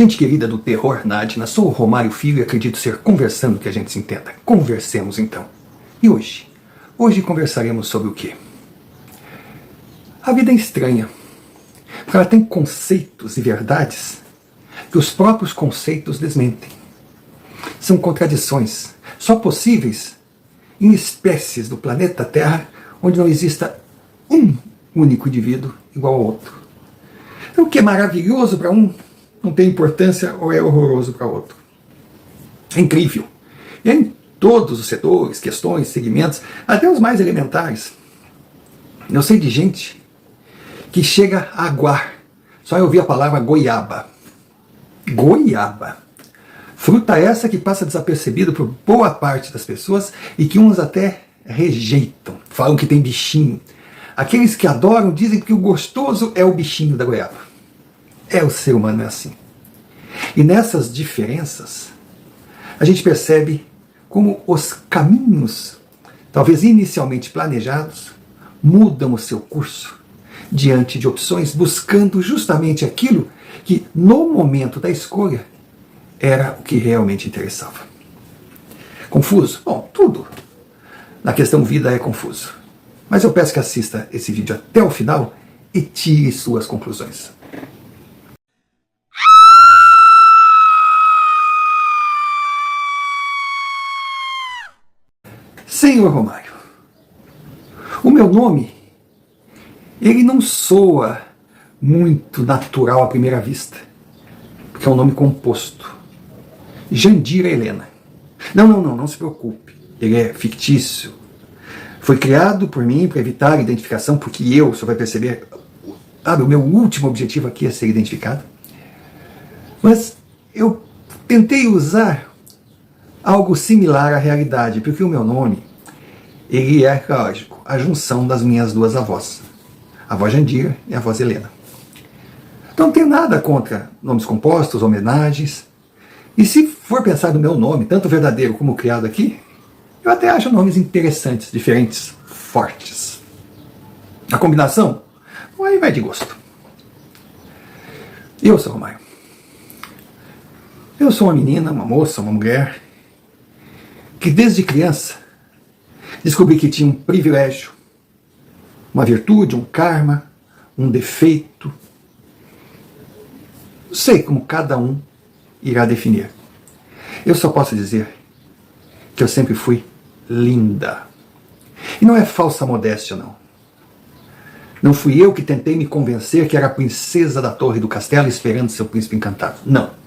Gente querida do terror, Nadina, sou o Romário Filho e acredito ser conversando que a gente se entenda. Conversemos então. E hoje? Hoje conversaremos sobre o quê? A vida é estranha, porque ela tem conceitos e verdades que os próprios conceitos desmentem. São contradições, só possíveis em espécies do planeta Terra onde não exista um único indivíduo igual ao outro. Então, o que é maravilhoso para um não tem importância ou é horroroso para outro. É incrível. E é em todos os setores, questões, segmentos, até os mais elementares. Eu sei de gente que chega a aguar só eu ouvir a palavra goiaba. Goiaba. Fruta essa que passa desapercebida por boa parte das pessoas e que uns até rejeitam. Falam que tem bichinho. Aqueles que adoram dizem que o gostoso é o bichinho da goiaba. O ser humano é assim. E nessas diferenças, a gente percebe como os caminhos, talvez inicialmente planejados, mudam o seu curso diante de opções, buscando justamente aquilo que, no momento da escolha, era o que realmente interessava. Confuso? Bom, tudo na questão vida é confuso. Mas eu peço que assista esse vídeo até o final e tire suas conclusões. Senhor Romário, o meu nome, ele não soa muito natural à primeira vista, porque é um nome composto. Jandira Helena. Não se preocupe, ele é fictício. Foi criado por mim para evitar a identificação, porque eu, você vai perceber, o meu último objetivo aqui é ser identificado. Mas eu tentei usar algo similar à realidade, porque o meu nome, ele é, lógico, a junção das minhas duas avós. A avó Jandira e a avó Helena. Então não tenho nada contra nomes compostos, homenagens. E se for pensar no meu nome, tanto verdadeiro como criado aqui, eu até acho nomes interessantes, diferentes, fortes. A combinação, aí vai de gosto. Eu sou Romário. Eu sou uma menina, uma moça, uma mulher, que desde criança descobri que tinha um privilégio, uma virtude, um karma, um defeito. Não sei como cada um irá definir. Eu só posso dizer que eu sempre fui linda. E não é falsa modéstia, não. Não fui eu que tentei me convencer que era a princesa da torre do castelo esperando seu príncipe encantado. Não.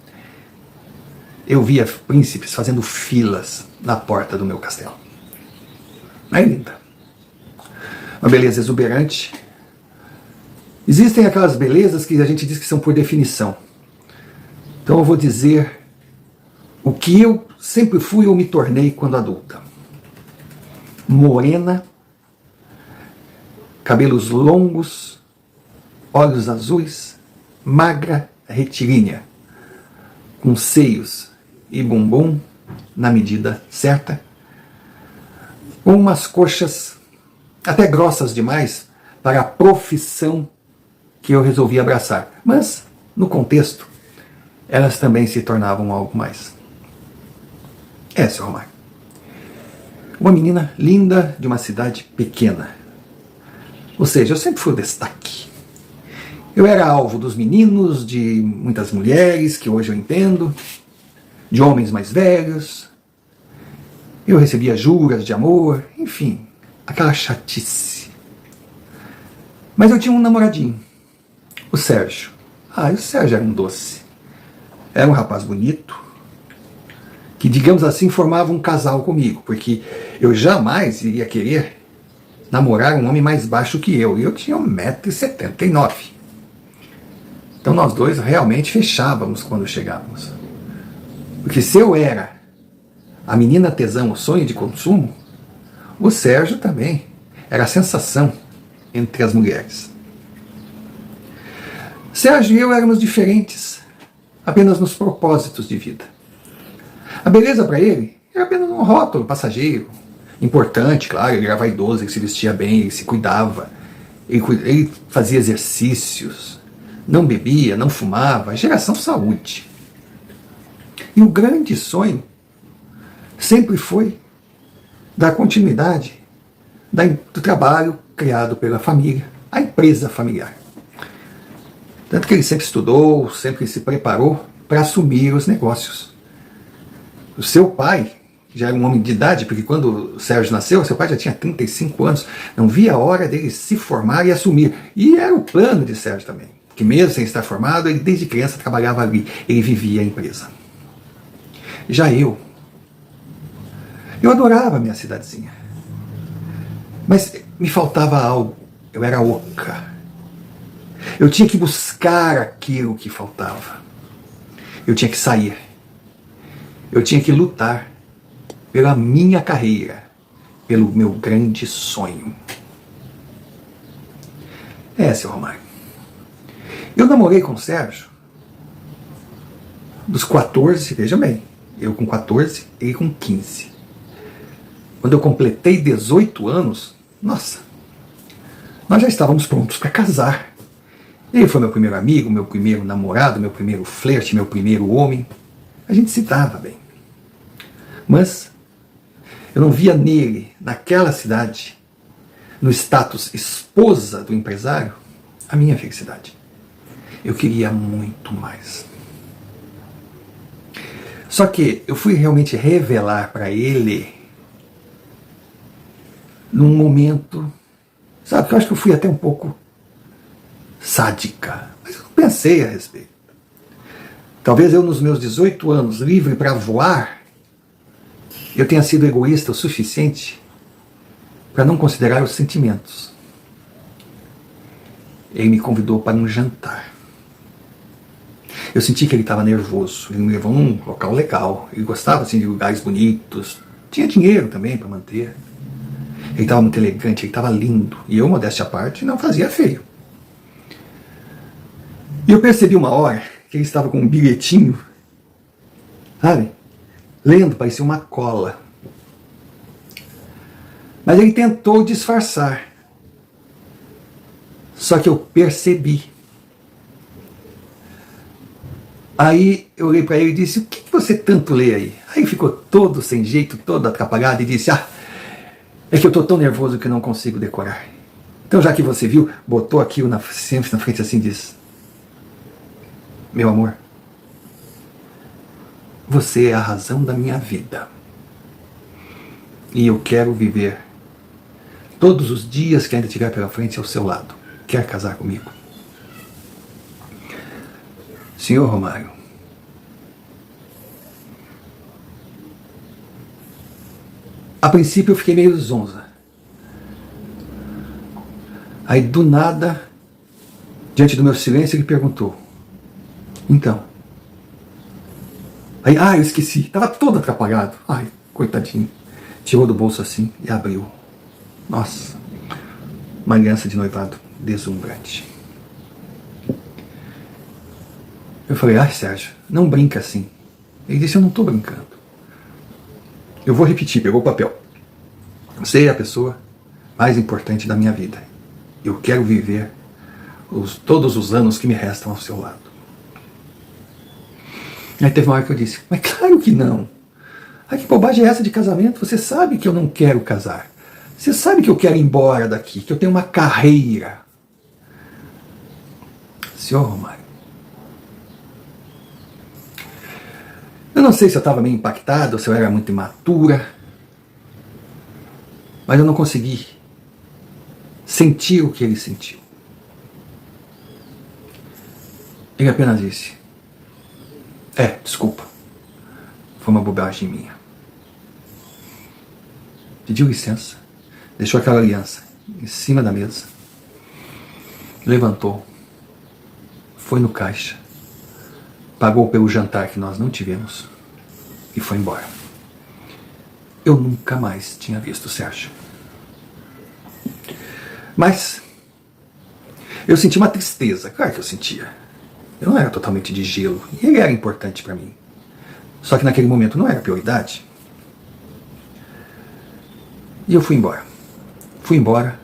Eu via príncipes fazendo filas na porta do meu castelo. Não é linda? Uma beleza exuberante. Existem aquelas belezas que a gente diz que são por definição. Então eu vou dizer o que eu sempre fui ou me tornei quando adulta. Morena, cabelos longos, olhos azuis, magra, retilínea, com seios e bumbum na medida certa, com umas coxas até grossas demais para a profissão que eu resolvi abraçar. Mas, no contexto, elas também se tornavam algo mais. Seu Romário. Uma menina linda de uma cidade pequena. Ou seja, eu sempre fui o destaque. Eu era alvo dos meninos, de muitas mulheres, que hoje eu entendo, de homens mais velhos. Eu recebia juras de amor, enfim, aquela chatice. Mas eu tinha um namoradinho, o Sérgio. E o Sérgio era um doce. Era um rapaz bonito, que, digamos assim, formava um casal comigo, porque eu jamais iria querer namorar um homem mais baixo que eu, e eu tinha 1,79 m. Então nós dois realmente fechávamos quando chegávamos. Porque se eu era a menina tesão, o sonho de consumo, o Sérgio também era a sensação entre as mulheres. Sérgio e eu éramos diferentes, apenas nos propósitos de vida. A beleza para ele era apenas um rótulo passageiro, importante, claro, ele era vaidoso, ele se vestia bem, ele se cuidava, ele fazia exercícios, não bebia, não fumava, geração saúde. E o grande sonho sempre foi dar continuidade do trabalho criado pela família, a empresa familiar. Tanto que ele sempre estudou, sempre se preparou para assumir os negócios. O seu pai já era um homem de idade, porque quando o Sérgio nasceu, seu pai já tinha 35 anos, não via a hora dele se formar e assumir. E era o plano de Sérgio também, que mesmo sem estar formado, ele desde criança trabalhava ali, ele vivia a empresa. Já eu adorava a minha cidadezinha, mas me faltava algo, eu era oca. Eu tinha que buscar aquilo que faltava. Eu tinha que sair. Eu tinha que lutar pela minha carreira, pelo meu grande sonho. Seu Romário. Eu namorei com o Sérgio dos 14, veja bem, eu com 14, ele com 15. Quando eu completei 18 anos, nossa, nós já estávamos prontos para casar. Ele foi meu primeiro amigo, meu primeiro namorado, meu primeiro flerte, meu primeiro homem. A gente se dava bem. Mas eu não via nele, naquela cidade, no status esposa do empresário, a minha felicidade. Eu queria muito mais. Só que eu fui realmente revelar para ele num momento, sabe, que eu acho que eu fui até um pouco sádica, mas eu não pensei a respeito. Talvez eu, nos meus 18 anos, livre para voar, eu tenha sido egoísta o suficiente para não considerar os sentimentos. Ele me convidou para um jantar. Eu senti que ele estava nervoso. Ele me levou num local legal. Ele gostava assim, de lugares bonitos. Tinha dinheiro também para manter. Ele estava muito elegante, ele estava lindo. E eu, modéstia à parte, não fazia feio. E eu percebi uma hora que ele estava com um bilhetinho, sabe? Lendo, parecia uma cola. Mas ele tentou disfarçar. Só que eu percebi. Aí eu olhei para ele e disse: o que você tanto lê aí? Aí ele ficou todo sem jeito, todo atrapalhado e disse: é que eu estou tão nervoso que eu não consigo decorar. Então, já que você viu, botou aquilo sempre na frente assim e diz: meu amor, você é a razão da minha vida. E eu quero viver todos os dias que ainda tiver pela frente ao seu lado. Quer casar comigo? Senhor Romário, a princípio eu fiquei meio zonza. Aí do nada, diante do meu silêncio, ele perguntou: então? Aí, eu esqueci, estava todo atrapalhado. Ai, coitadinho. Tirou do bolso assim e abriu. Nossa, uma aliança de noivado deslumbrante. Eu falei: Sérgio, não brinca assim. Ele disse: eu não estou brincando. Eu vou repetir, pegou o papel. Você é a pessoa mais importante da minha vida. Eu quero viver todos os anos que me restam ao seu lado. Aí teve uma hora que eu disse: mas claro que não. Que bobagem é essa de casamento? Você sabe que eu não quero casar. Você sabe que eu quero ir embora daqui, que eu tenho uma carreira. Senhor Romário, eu não sei se eu estava meio impactado, ou se eu era muito imatura, mas eu não consegui sentir o que ele sentiu. Ele apenas disse: desculpa, foi uma bobagem minha. Pediu licença, deixou aquela aliança em cima da mesa, levantou, foi no caixa, pagou pelo jantar que nós não tivemos e foi embora. Eu nunca mais tinha visto o Sérgio. Mas eu senti uma tristeza, claro que eu sentia. Eu não era totalmente de gelo, e ele era importante para mim. Só que naquele momento não era prioridade. E eu fui embora. Fui embora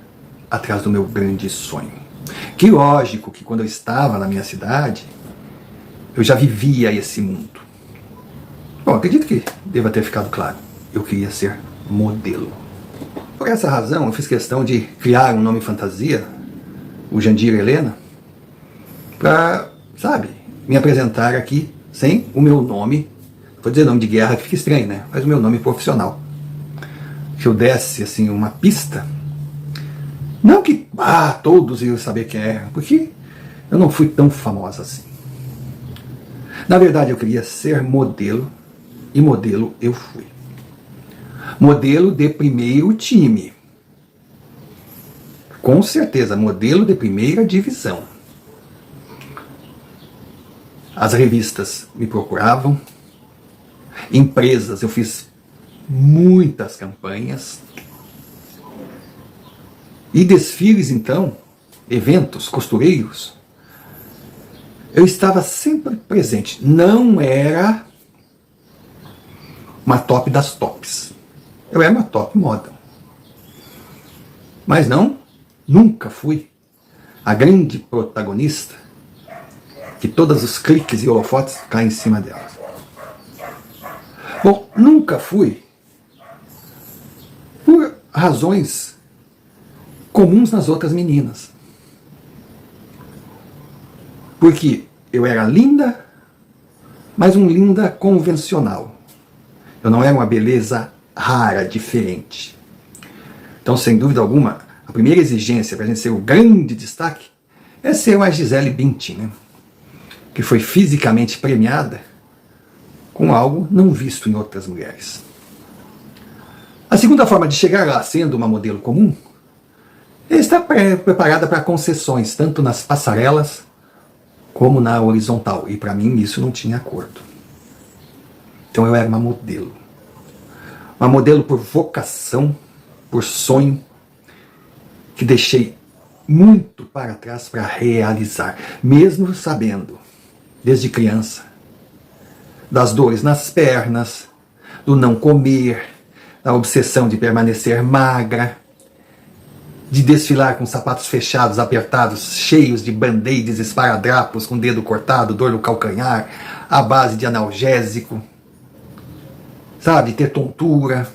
atrás do meu grande sonho. Que lógico que quando eu estava na minha cidade, eu já vivia esse mundo. Bom, acredito que deva ter ficado claro. Eu queria ser modelo. Por essa razão, eu fiz questão de criar um nome fantasia, o Jandir Helena, para, sabe, me apresentar aqui sem o meu nome. Vou dizer nome de guerra que fica estranho, né? Mas o meu nome profissional. Se eu desse, assim, uma pista, não que todos iam saber quem é, porque eu não fui tão famosa assim. Na verdade, eu queria ser modelo, e modelo eu fui. Modelo de primeiro time. Com certeza, modelo de primeira divisão. As revistas me procuravam, empresas, eu fiz muitas campanhas, e desfiles, então, eventos, costureiros, eu estava sempre presente. Não era uma top das tops. Eu era uma top model. Mas nunca fui a grande protagonista que todos os cliques e holofotes caem em cima dela. Bom, nunca fui por razões comuns nas outras meninas. Porque eu era linda, mas um linda convencional. Eu não era uma beleza rara, diferente. Então, sem dúvida alguma, a primeira exigência para a gente ser o grande destaque é ser uma Gisele Bündchen, né? Que foi fisicamente premiada com algo não visto em outras mulheres. A segunda forma de chegar lá, sendo uma modelo comum, é estar preparada para concessões, tanto nas passarelas como na horizontal. E para mim isso não tinha acordo. Então eu era uma modelo. Uma modelo por vocação, por sonho, que deixei muito para trás para realizar, mesmo sabendo, desde criança, das dores nas pernas, do não comer, da obsessão de permanecer magra, de desfilar com sapatos fechados, apertados, cheios de band-aids, esparadrapos, com dedo cortado, dor no calcanhar, à base de analgésico, sabe, ter tontura.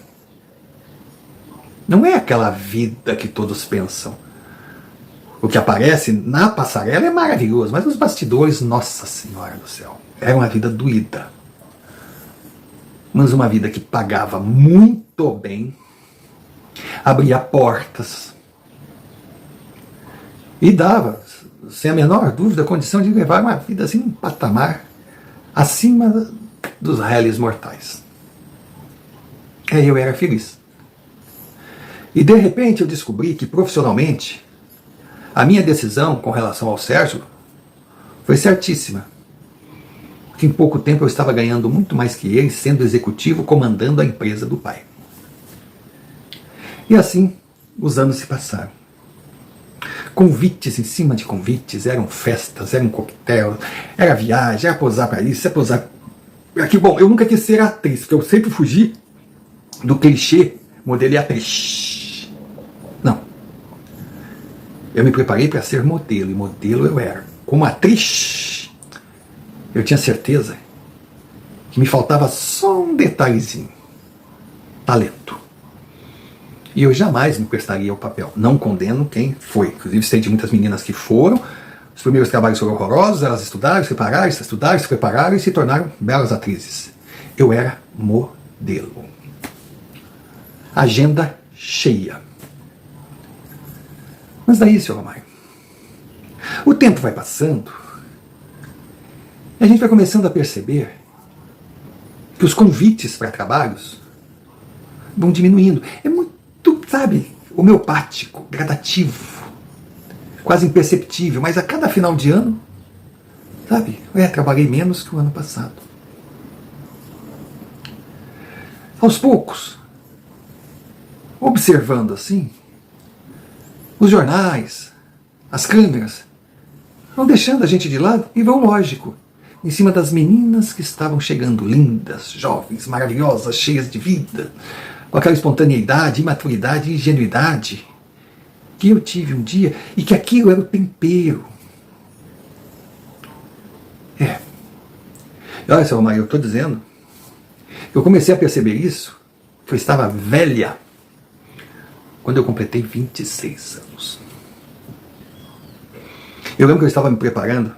Não é aquela vida que todos pensam. O que aparece na passarela é maravilhoso, mas os bastidores, nossa senhora do céu, era uma vida doída. Mas uma vida que pagava muito bem, abria portas e dava, sem a menor dúvida, a condição de levar uma vida assim, um patamar acima dos réis mortais. Aí eu era feliz. E de repente eu descobri que profissionalmente a minha decisão com relação ao Sérgio foi certíssima. Porque em pouco tempo eu estava ganhando muito mais que ele, sendo executivo, comandando a empresa do pai. E assim os anos se passaram. Convites em cima de convites, eram festas, era um coquetel, era viagem, era posar para isso, era posar para aquilo. Bom, eu nunca quis ser atriz, porque eu sempre fugi do clichê modelo e atriz. Não. Eu me preparei para ser modelo, e modelo eu era. Como atriz, eu tinha certeza que me faltava só um detalhezinho. Talento. E eu jamais me prestaria ao papel. Não condeno quem foi. Inclusive sei de muitas meninas que foram. Os primeiros trabalhos foram horrorosos, elas estudaram, se prepararam, se prepararam e se tornaram belas atrizes. Eu era modelo. Agenda cheia. Mas daí, senhor Romário, o tempo vai passando e a gente vai começando a perceber que os convites para trabalhos vão diminuindo. É muito, sabe, homeopático, gradativo, quase imperceptível, mas a cada final de ano, sabe, trabalhei menos que o ano passado. Aos poucos, observando assim, os jornais, as câmeras, vão deixando a gente de lado e vão, lógico, em cima das meninas que estavam chegando, lindas, jovens, maravilhosas, cheias de vida, com aquela espontaneidade, imaturidade e ingenuidade que eu tive um dia e que aquilo era o tempero. E olha, seu Romário, eu estou dizendo Eu comecei a perceber isso, que eu estava velha, quando eu completei 26 anos. Eu lembro que eu estava me preparando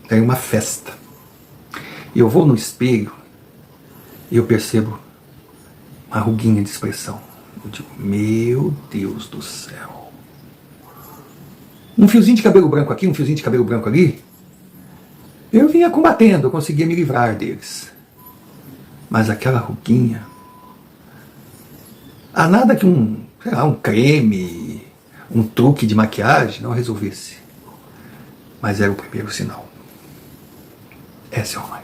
para uma festa. E eu vou no espelho e eu percebo uma ruguinha de expressão. Eu digo, meu Deus do céu. Um fiozinho de cabelo branco aqui, um fiozinho de cabelo branco ali. Eu vinha combatendo, eu conseguia me livrar deles. Mas aquela ruguinha, há nada que um creme, um truque de maquiagem não resolvesse. Mas era o primeiro sinal. Essa é a mãe.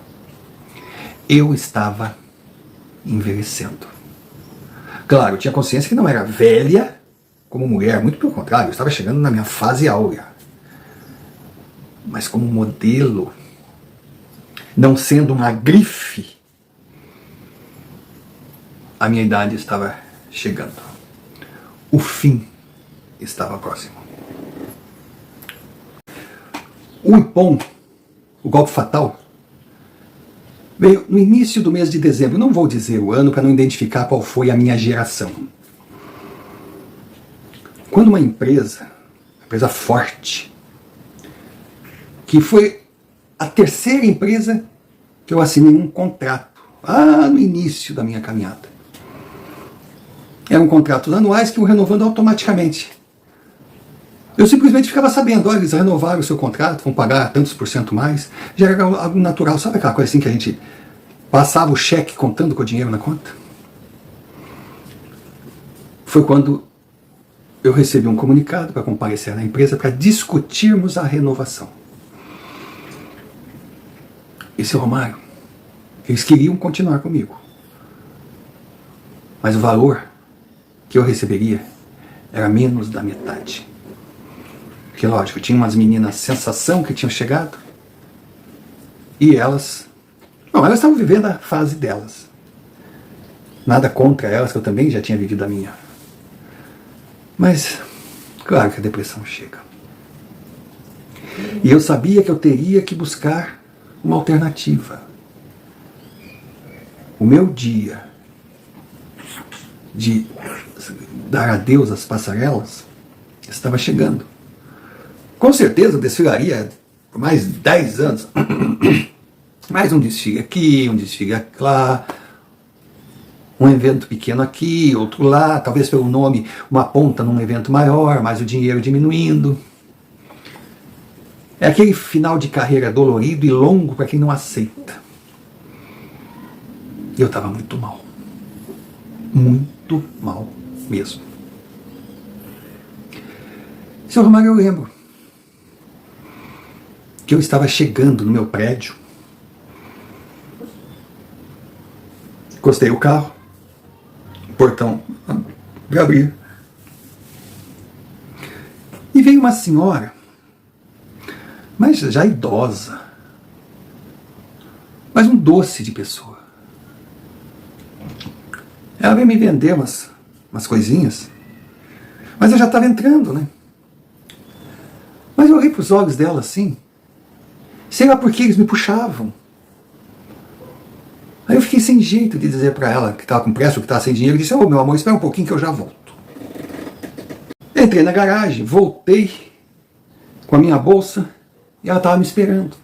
Eu estava envelhecendo. Claro, eu tinha consciência que não era velha como mulher, muito pelo contrário, eu estava chegando na minha fase áurea. Mas como modelo, não sendo uma grife, a minha idade estava chegando. O fim estava próximo. O Ipom, o golpe fatal, veio no início do mês de dezembro. Não vou dizer o ano para não identificar qual foi a minha geração. Quando uma empresa forte, que foi a terceira empresa que eu assinei um contrato, lá no início da minha caminhada. Eram contratos anuais que iam renovando automaticamente. Eu simplesmente ficava sabendo, olha, eles renovaram o seu contrato, vão pagar tantos por cento mais. Já era algo natural, sabe aquela coisa assim que a gente passava o cheque contando com o dinheiro na conta? Foi quando eu recebi um comunicado para comparecer na empresa para discutirmos a renovação. E seu Romário, eles queriam continuar comigo. Mas o valor que eu receberia era menos da metade. Porque, lógico, tinha umas meninas sensação que tinham chegado e elas estavam vivendo a fase delas. Nada contra elas, que eu também já tinha vivido a minha. Mas, claro que a depressão chega. E eu sabia que eu teria que buscar uma alternativa. O meu dia de dar adeus às passarelas estava chegando. Com certeza eu desfilaria por mais 10 anos. Mais um desfile aqui, um desfile lá, um evento pequeno aqui, outro lá, talvez pelo nome uma ponta num evento maior, mas o dinheiro diminuindo. É aquele final de carreira dolorido e longo para quem não aceita. E eu estava muito mal. Muito mal mesmo. Seu Romário, eu lembro que eu estava chegando no meu prédio. Encostei o carro, o portão para abrir. E veio uma senhora, mas já idosa, mas um doce de pessoa. Ela veio me vender umas coisinhas, mas eu já estava entrando, né? Mas eu olhei para os olhos dela assim, sei lá por que eles me puxavam. Aí eu fiquei sem jeito de dizer para ela que estava com pressa, que estava sem dinheiro, e disse, meu amor, espera um pouquinho que eu já volto. Entrei na garagem, voltei com a minha bolsa e ela estava me esperando.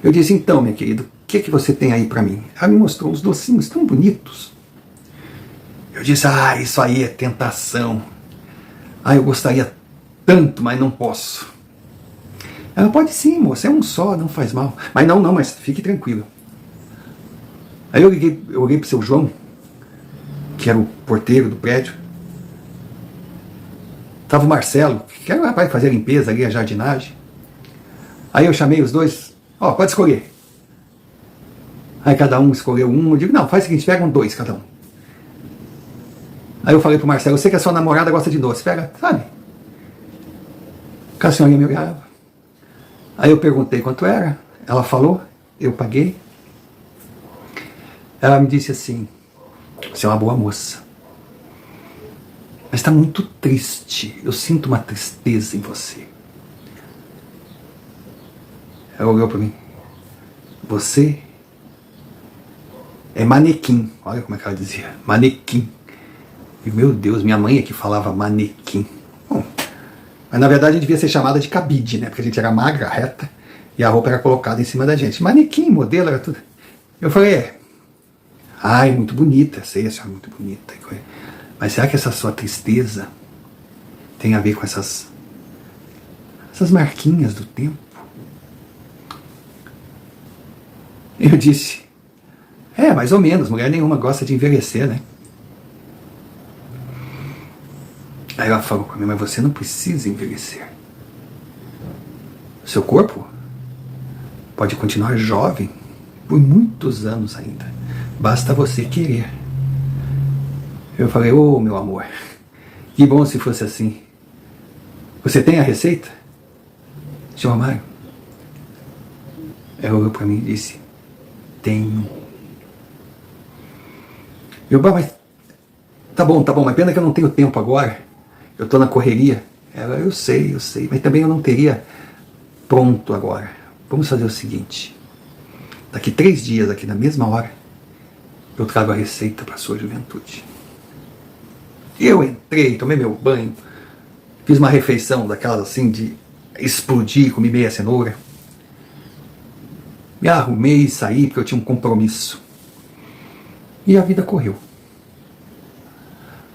Eu disse, então, minha querida, o que você tem aí para mim? Ela me mostrou uns docinhos tão bonitos. Eu disse, isso aí é tentação. Eu gostaria tanto, mas não posso. Ela, pode sim, moça, é um só, não faz mal. Mas não, mas fique tranquilo. Aí eu olhei pro seu João, que era o porteiro do prédio. Tava o Marcelo, que era o rapaz que fazia a limpeza ali, a jardinagem. Aí eu chamei os dois, pode escolher. Aí cada um escolheu um, eu digo, não, faz o seguinte, pegam 2 cada um. Aí eu falei pro Marcelo, eu sei que a sua namorada gosta de doce, pega, sabe? A senhorinha me olhava. Aí eu perguntei quanto era, ela falou, eu paguei. Ela me disse assim, você é uma boa moça, mas está muito triste, eu sinto uma tristeza em você. Ela olhou para mim, você É manequim. Olha como é que ela dizia. Manequim. E, meu Deus, minha mãe é que falava manequim. Bom, mas na verdade devia ser chamada de cabide, né? Porque a gente era magra, reta, e a roupa era colocada em cima da gente. Manequim, modelo, era tudo. Eu falei, ai, muito bonita, sei, a senhora é muito bonita. Mas será que essa sua tristeza tem a ver com essas marquinhas do tempo? Eu disse, mais ou menos, mulher nenhuma gosta de envelhecer, né? Aí ela falou comigo, mas você não precisa envelhecer. Seu corpo pode continuar jovem por muitos anos ainda. Basta você querer. Eu falei, meu amor, que bom se fosse assim. Você tem a receita? Seu Romário? Ela olhou para mim e disse, tenho. Mas tá bom, mas pena que eu não tenho tempo agora. Eu estou na correria. Ela, eu sei, mas também eu não teria pronto agora. Vamos fazer o seguinte, daqui 3 dias, aqui na mesma hora, eu trago a receita para a sua juventude. Eu entrei, tomei meu banho, fiz uma refeição daquelas assim de explodir, comi meia cenoura. Me arrumei e saí porque eu tinha um compromisso. E a vida correu.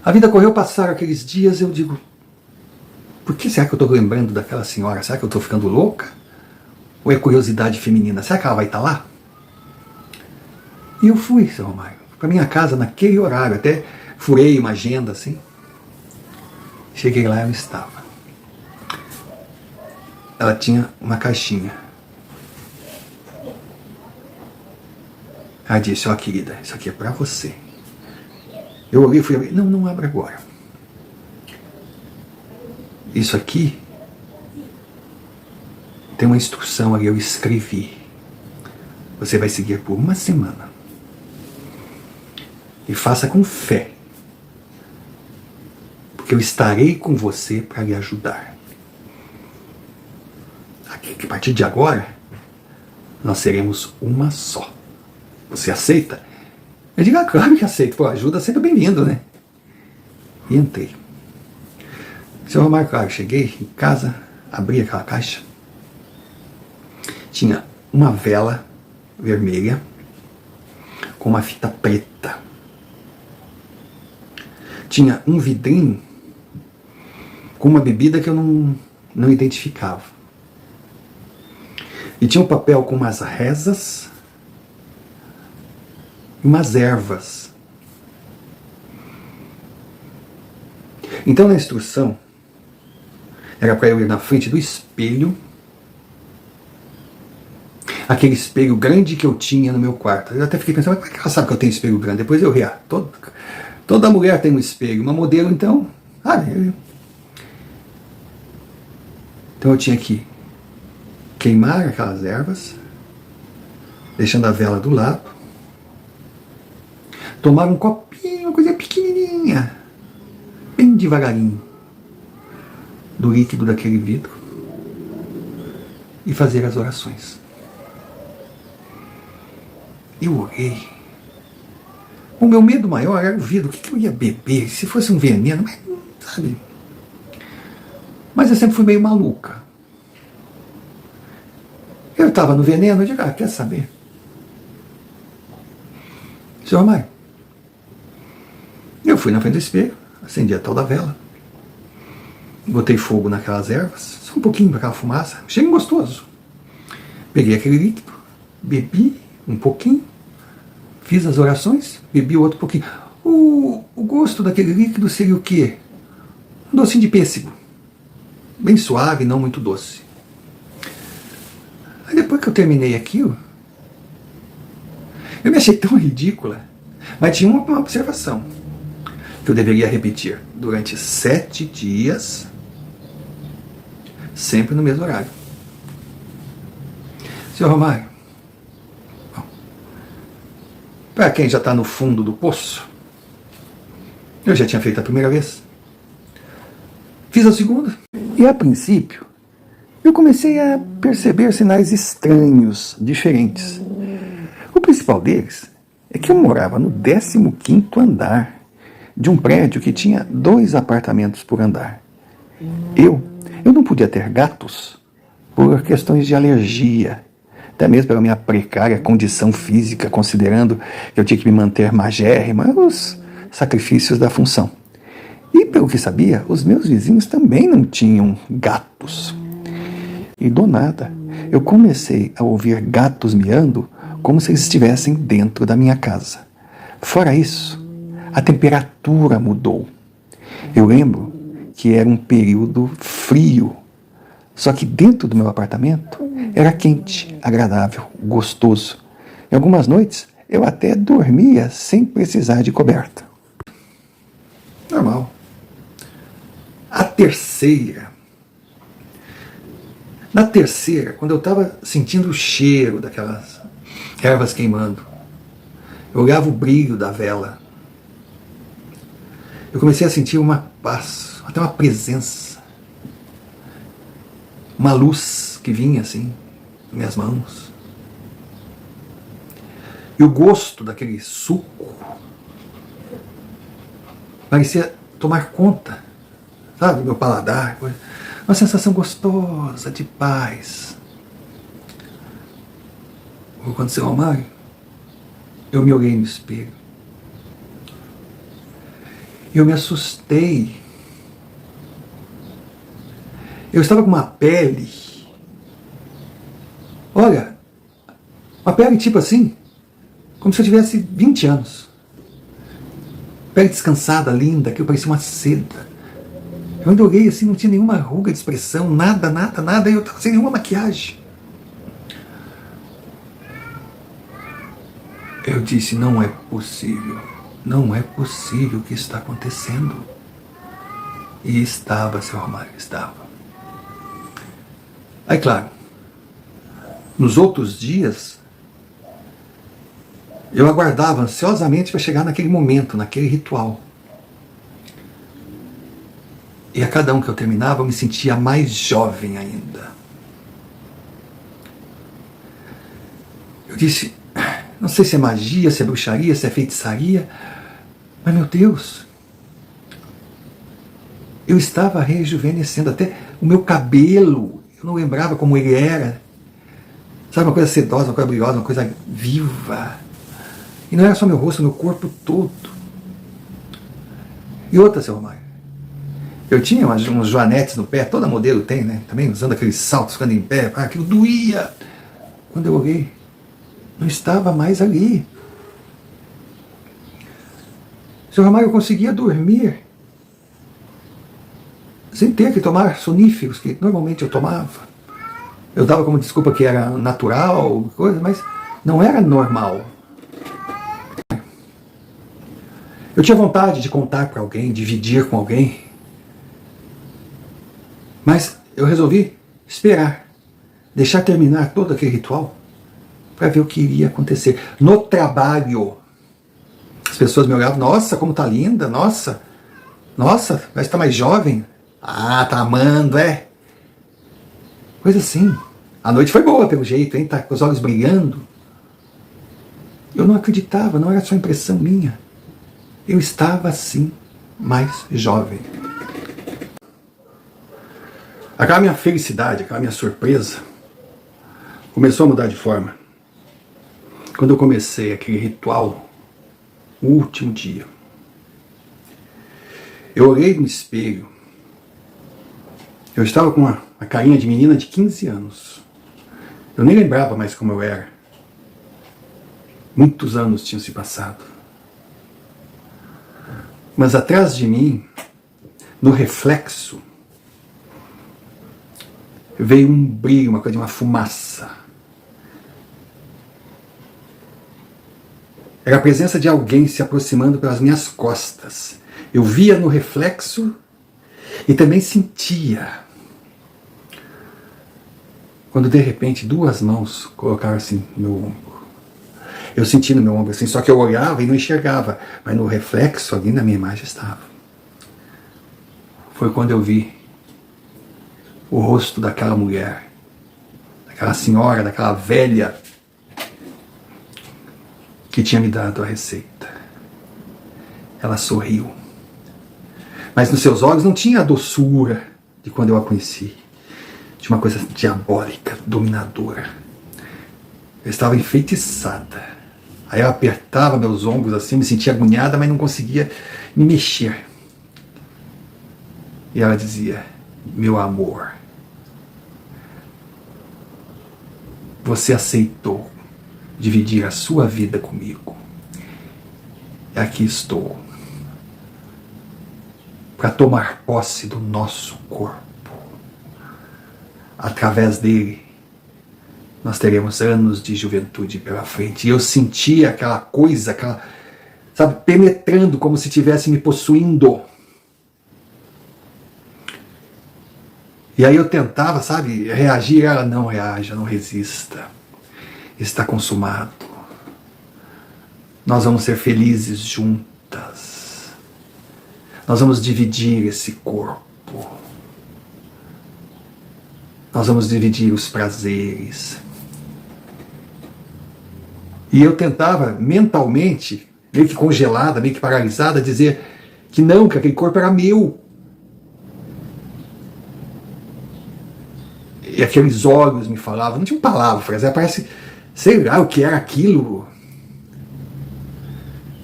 A vida correu, passaram aqueles dias, eu digo, por que será que eu estou lembrando daquela senhora? Será que eu estou ficando louca? Ou é curiosidade feminina? Será que ela vai estar lá? E eu fui, seu Romário, para minha casa naquele horário, até furei uma agenda assim. Cheguei lá e ela estava. Ela tinha uma caixinha. Ela disse, querida, isso aqui é para você. Eu olhei e fui abrir. Não abra agora. Isso aqui tem uma instrução ali, eu escrevi. Você vai seguir por 1 semana. E faça com fé. Porque eu estarei com você para lhe ajudar. A partir de agora, nós seremos uma só. Você aceita? Eu digo, claro que aceito. Pô, ajuda sempre bem-vindo, né? E entrei. Seu Romário, claro, cheguei em casa, abri aquela caixa. Tinha uma vela vermelha com uma fita preta. Tinha um vidrinho com uma bebida que eu não identificava. E tinha um papel com umas rezas e umas ervas. Então na instrução era para eu ir na frente do espelho, aquele espelho grande que eu tinha no meu quarto. Eu até fiquei pensando, mas como é que ela sabe que eu tenho espelho grande? Depois eu ri, toda mulher tem um espelho, uma modelo então. Então eu tinha que queimar aquelas ervas, deixando a vela do lado, tomar um copinho, uma coisa pequenininha, bem devagarinho, do líquido daquele vidro e fazer as orações. Eu orei. O meu medo maior era o vidro. O que eu ia beber? Se fosse um veneno, sabe? Mas eu sempre fui meio maluca. Eu estava no veneno, eu digo, quer saber? Senhor Romário, eu fui na frente do espelho, acendi a tal da vela, botei fogo naquelas ervas, só um pouquinho para aquela fumaça, cheirinho gostoso. Peguei aquele líquido, bebi um pouquinho, fiz as orações, bebi o outro pouquinho. O gosto daquele líquido seria o quê? Um docinho de pêssego, bem suave, não muito doce. Aí depois que eu terminei aquilo, eu me achei tão ridícula, mas tinha uma observação que eu deveria repetir durante 7 dias, sempre no mesmo horário. Senhor Romário, para quem já está no fundo do poço, eu já tinha feito a primeira vez, fiz a segunda, e a princípio eu comecei a perceber sinais estranhos, diferentes. O principal deles é que eu morava no 15º andar de um prédio que tinha 2 apartamentos por andar. Eu não podia ter gatos por questões de alergia, até mesmo pela minha precária condição física, considerando que eu tinha que me manter magérrima, os sacrifícios da função. E pelo que sabia, os meus vizinhos também não tinham gatos. E do nada, eu comecei a ouvir gatos miando como se eles estivessem dentro da minha casa. Fora isso, a temperatura mudou. Eu lembro que era um período frio, só que dentro do meu apartamento era quente, agradável, gostoso. Em algumas noites, eu até dormia sem precisar de coberta. Normal. Na terceira, quando eu estava sentindo o cheiro daquelas ervas queimando, eu olhava o brilho da vela, eu comecei a sentir uma paz, até uma presença, uma luz que vinha assim, nas minhas mãos. E o gosto daquele suco parecia tomar conta, sabe, do meu paladar, uma sensação gostosa de paz. O que aconteceu ao Mário? Eu me olhei no espelho. Eu me assustei. Eu estava com uma pele, olha, uma pele tipo assim, como se eu tivesse 20 anos. Pele descansada, linda, que eu parecia uma seda. Eu ainda olhei assim, não tinha nenhuma ruga de expressão, nada, e eu estava sem nenhuma maquiagem. Eu disse, não é possível o que está acontecendo. E estava, seu Romário, estava. Aí, claro, nos outros dias, eu aguardava ansiosamente para chegar naquele momento, naquele ritual. E a cada um que eu terminava, eu me sentia mais jovem ainda. Eu disse, não sei se é magia, se é bruxaria, se é feitiçaria, mas, meu Deus, eu estava rejuvenescendo, até o meu cabelo, eu não lembrava como ele era. Sabe, uma coisa sedosa, uma coisa brilhosa, uma coisa viva. E não era só meu rosto, meu corpo todo. E outra, seu Romário, eu tinha uns joanetes no pé, toda modelo tem, né? Também usando aqueles saltos, ficando em pé, aquilo doía. Quando eu olhei, não estava mais ali. Seu Romário, eu conseguia dormir sem ter que tomar soníferos, que normalmente eu tomava. Eu dava como desculpa que era natural, coisa, mas não era normal. Eu tinha vontade de contar para alguém, dividir com alguém, mas eu resolvi esperar, deixar terminar todo aquele ritual para ver o que iria acontecer. No trabalho, as pessoas me olhavam, nossa, como tá linda, nossa, parece que tá mais jovem. Ah, tá amando, é? Coisa assim. A noite foi boa pelo jeito, hein? Tá com os olhos brilhando. Eu não acreditava, não era só impressão minha. Eu estava assim, mais jovem. Aquela minha felicidade, aquela minha surpresa começou a mudar de forma quando eu comecei aquele ritual, o último dia. Eu olhei no espelho. Eu estava com uma carinha de menina de 15 anos. Eu nem lembrava mais como eu era. Muitos anos tinham se passado. Mas atrás de mim, no reflexo, veio um brilho, uma coisa de uma fumaça. Era a presença de alguém se aproximando pelas minhas costas. Eu via no reflexo e também sentia. Quando de repente 2 mãos colocaram assim no meu ombro. Eu senti no meu ombro assim, só que eu olhava e não enxergava, mas no reflexo ali na minha imagem estava. Foi quando eu vi o rosto daquela mulher, daquela senhora, daquela velha, que tinha me dado a receita. Ela sorriu. Mas nos seus olhos não tinha a doçura de quando eu a conheci. Tinha uma coisa diabólica, dominadora. Eu estava enfeitiçada. Aí ela apertava meus ombros assim, me sentia agoniada, mas não conseguia me mexer. E ela dizia: meu amor, você aceitou dividir a sua vida comigo. E aqui estou para tomar posse do nosso corpo. Através dele, nós teremos anos de juventude pela frente. E eu sentia aquela coisa, sabe, penetrando como se estivesse me possuindo. E aí eu tentava, sabe, reagir. Ela: não reaja, não resista. Está consumado. Nós vamos ser felizes juntas. Nós vamos dividir esse corpo. Nós vamos dividir os prazeres. E eu tentava mentalmente, meio que congelada, meio que paralisada, dizer que não, que aquele corpo era meu. E aqueles olhos me falavam, não tinha palavras, parece, sei lá o que era aquilo.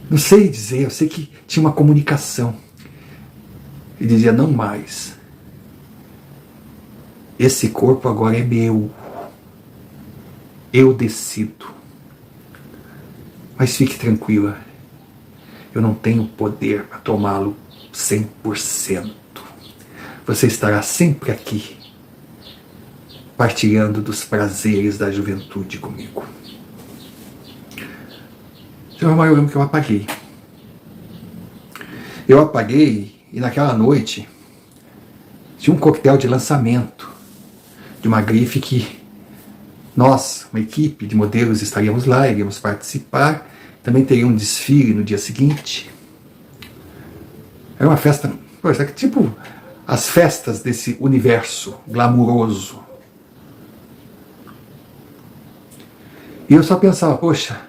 Não sei dizer, eu sei que tinha uma comunicação. E dizia: não mais. Esse corpo agora é meu. Eu decido. Mas fique tranquila. Eu não tenho poder para tomá-lo 100%. Você estará sempre aqui, partilhando dos prazeres da juventude comigo. Senhor Romário, eu lembro que eu apaguei. Eu apaguei e naquela noite tinha um coquetel de lançamento de uma grife que nós, uma equipe de modelos, estaríamos lá, iríamos participar. Também teria um desfile no dia seguinte. Era uma festa, poxa, tipo as festas desse universo glamuroso. E eu só pensava: poxa,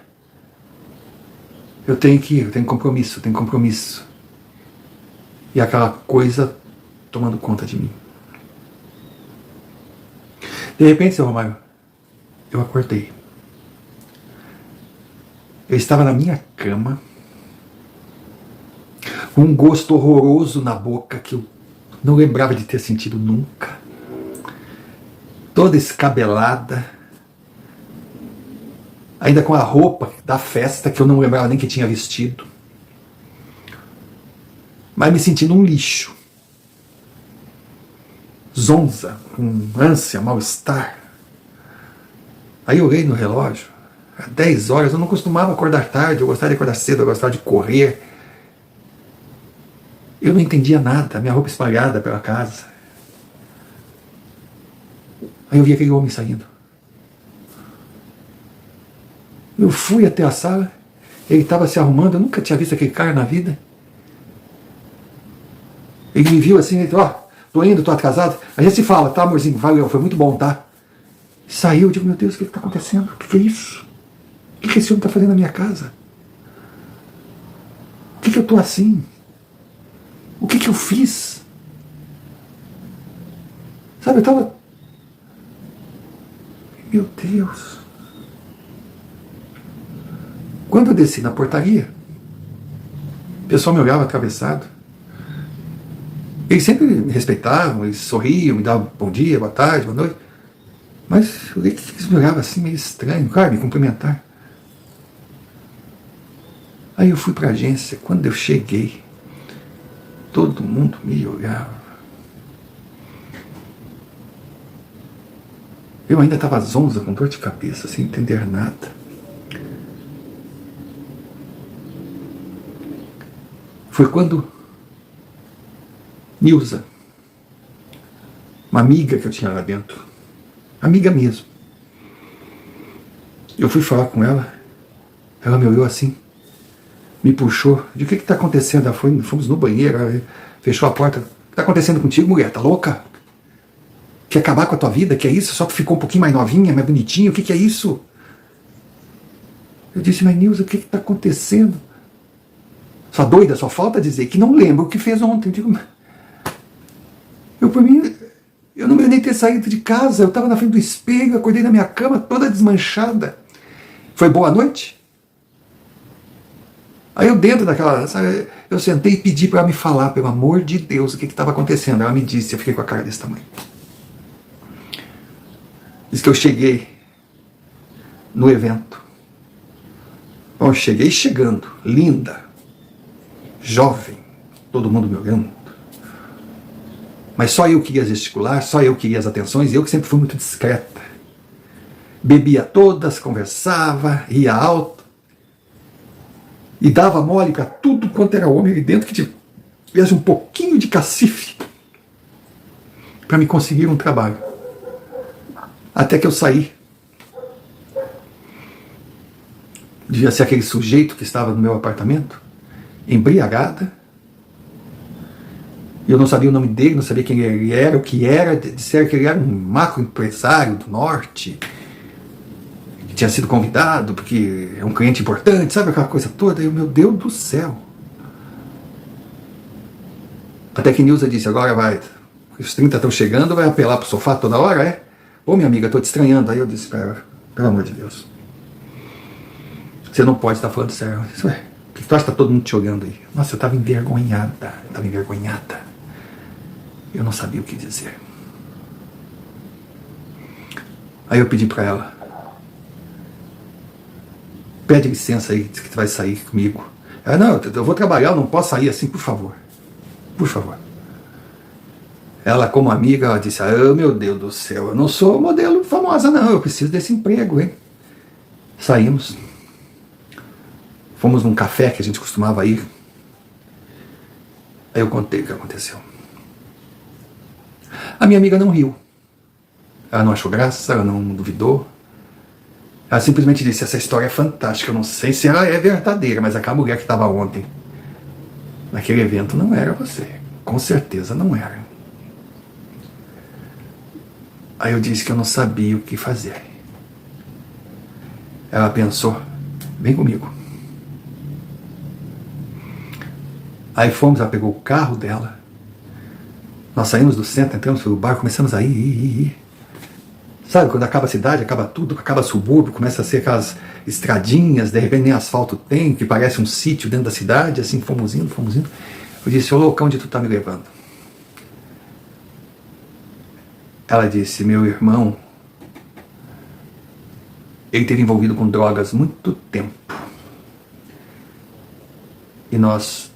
eu tenho que ir, eu tenho compromisso. E aquela coisa tomando conta de mim. De repente, seu Romário, eu acordei. Eu estava na minha cama, com um gosto horroroso na boca que eu não lembrava de ter sentido nunca. Toda escabelada, ainda com a roupa da festa que eu não lembrava nem que tinha vestido, mas me sentindo um lixo, zonza, com ânsia, mal-estar. Aí eu olhei no relógio, às 10 horas. Eu não costumava acordar tarde, eu gostava de acordar cedo, eu gostava de correr. Eu não entendia nada, minha roupa espalhada pela casa. Aí eu vi aquele homem saindo. Eu fui até a sala, ele estava se arrumando, eu nunca tinha visto aquele cara na vida. Ele me viu assim, ele disse: ó, tô indo, tô atrasado, a gente se fala, tá, amorzinho, valeu, foi muito bom, tá? Saiu, eu digo: meu Deus, o que está acontecendo? O que é isso? O que esse homem está fazendo na minha casa? Por que eu estou assim? O que eu fiz? Sabe, eu estava... Meu Deus. Quando eu desci na portaria, o pessoal me olhava atravessado. Eles sempre me respeitavam, eles sorriam, me davam bom dia, boa tarde, boa noite. Mas eu vi que eles me olhavam assim, meio estranho, claro, me cumprimentar. Aí eu fui para a agência. Quando eu cheguei, todo mundo me olhava. Eu ainda estava zonza, com dor de cabeça, sem entender nada. Foi quando Nilza, uma amiga que eu tinha lá dentro, amiga mesmo, eu fui falar com ela, ela me olhou assim, me puxou, de o que está acontecendo? Ela foi, fomos no banheiro, ela fechou a porta. O que está acontecendo contigo, mulher? Tá louca? Quer acabar com a tua vida? Que é isso? Só que ficou um pouquinho mais novinha, mais bonitinha? O que é isso? Eu disse, mas Nilza, o que está acontecendo? Sua doida, só falta dizer que não lembra o que fez ontem. Eu digo, por mim, eu não ia nem ter saído de casa, eu estava na frente do espelho, acordei na minha cama toda desmanchada. Foi boa noite? Aí eu dentro daquela, sabe, eu sentei e pedi para ela me falar, pelo amor de Deus, o que estava acontecendo. Ela me disse, eu fiquei com a cara desse tamanho. Diz que eu cheguei no evento. Bom, eu cheguei chegando, linda, jovem, todo mundo me olhando. Mas só eu queria gesticular, só eu queria as atenções, e eu que sempre fui muito discreta. Bebia todas, conversava, ria alto, e dava mole para tudo quanto era homem ali dentro, que tivesse um pouquinho de cacife para me conseguir um trabalho. Até que eu saí. Devia ser aquele sujeito que estava no meu apartamento, embriagada. Eu não sabia o nome dele, não sabia quem ele era, o que era. Disseram que ele era um macroempresário do norte, que tinha sido convidado porque é um cliente importante, sabe aquela coisa toda? E meu Deus do céu. Até que Nilza disse, agora vai, os 30 estão chegando, vai apelar pro sofá toda hora, é? Ô minha amiga, estou te estranhando. Aí eu disse para ela, pelo amor de Deus, você não pode estar falando sério. Eu disse, ué, por que tu acha que está todo mundo te olhando aí? Nossa, eu estava envergonhada, Eu não sabia o que dizer. Aí eu pedi para ela, pede licença aí, diz que tu vai sair comigo. Ela, não, eu vou trabalhar, eu não posso sair assim, por favor. Por favor. Ela, como amiga, ela disse, meu Deus do céu, eu não sou modelo famosa não, eu preciso desse emprego, hein? Saímos. Fomos num café que a gente costumava ir. Aí eu contei o que aconteceu. A minha amiga não riu. Ela não achou graça, ela não duvidou. Ela simplesmente disse, essa história é fantástica, eu não sei se ela é verdadeira, mas aquela mulher que estava ontem naquele evento não era você. Com certeza não era. Aí eu disse que eu não sabia o que fazer. Ela pensou, vem comigo. Aí fomos, ela pegou o carro dela. Nós saímos do centro, entramos pelo bar, começamos a ir. Sabe, quando acaba a cidade, acaba tudo, acaba subúrbio, começa a ser aquelas estradinhas, de repente nem asfalto tem, que parece um sítio dentro da cidade, assim, fomos indo. Eu disse, ô louco, onde tu tá me levando? Ela disse, meu irmão, ele esteve envolvido com drogas muito tempo. E nós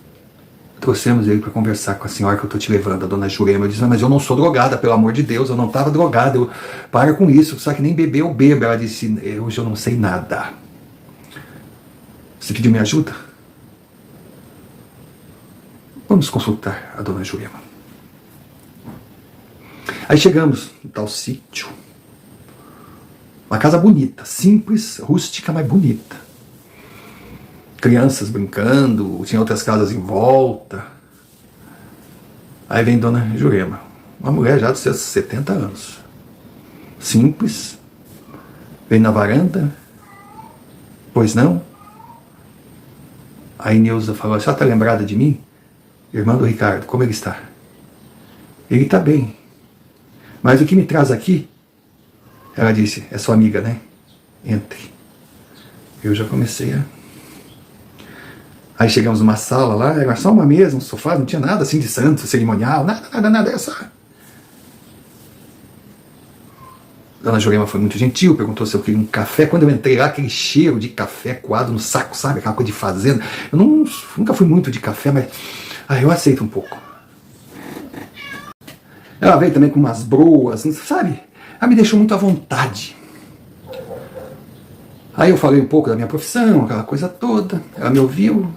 trouxemos ele para conversar com a senhora que eu estou te levando, a dona Jurema. Eu disse, mas eu não sou drogada, pelo amor de Deus, eu não estava drogada, para com isso, só que nem beber eu bebo. Ela disse, hoje eu não sei nada. Você pediu minha ajuda? Vamos consultar a dona Jurema. Aí chegamos no tal sítio. Uma casa bonita, simples, rústica, mas bonita. Crianças brincando, tinha outras casas em volta. Aí vem dona Jurema, uma mulher já dos seus 70 anos. Simples. Vem na varanda. Pois não? Aí Nilza falou, a senhora está lembrada de mim? Irmã do Ricardo, como ele está? Ele está bem. Mas o que me traz aqui? Ela disse, é sua amiga, né? Entre. Eu já comecei a... Aí chegamos numa sala lá, era só uma mesa, um sofá, não tinha nada assim de santo, cerimonial, nada, era só... Dona Jurema foi muito gentil, perguntou se eu queria um café. Quando eu entrei lá, aquele cheiro de café coado no saco, sabe? Aquela coisa de fazenda. Eu nunca fui muito de café, mas eu aceito um pouco. Ela veio também com umas broas, sabe? Ela me deixou muito à vontade. Aí eu falei um pouco da minha profissão, aquela coisa toda. Ela me ouviu.